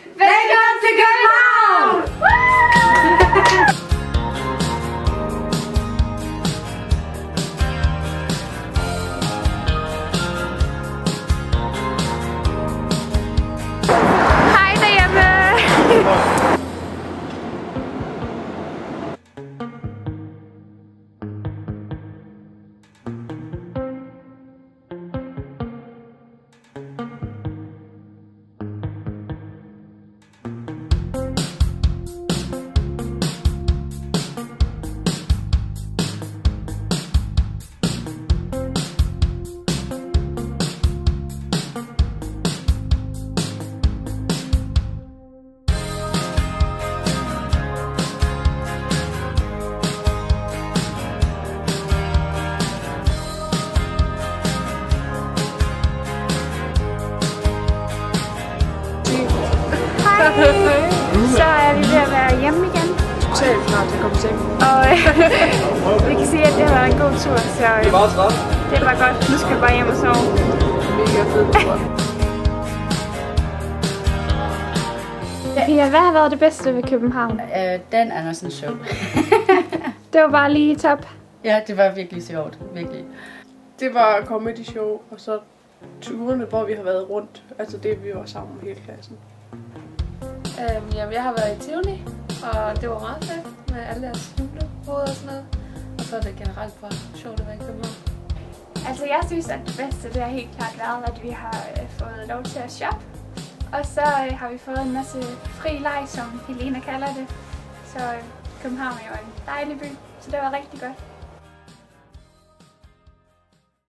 Velkommen til København! Hej derhjemme! Så er vi ved at være hjemme igen. Totalt klar til at komme i seng. Og vi kan sige, at det har været en god tur, så Det var træt. det var godt. Nu skal vi bare hjem og sove. Mega fed tur. Pia, hvad har været det bedste ved København? Dan Andersen Show. Det var bare lige top. Ja, det var virkelig sjovt. Virkelig. Det var comedy show, og så turene, hvor vi har været rundt. Altså det, vi var sammen med hele klassen. Jamen, jeg har været i Tivoli, og det var meget fedt med alle deres julehoveder og sådan noget. Og så er det generelt bare sjovt at være i København. Altså jeg synes, at det bedste det har helt klart været, at vi har fået lov til at shoppe. Og så har vi fået en masse fri leg, som Helena kalder det. Så København er jo en dejlig by, så det var rigtig godt.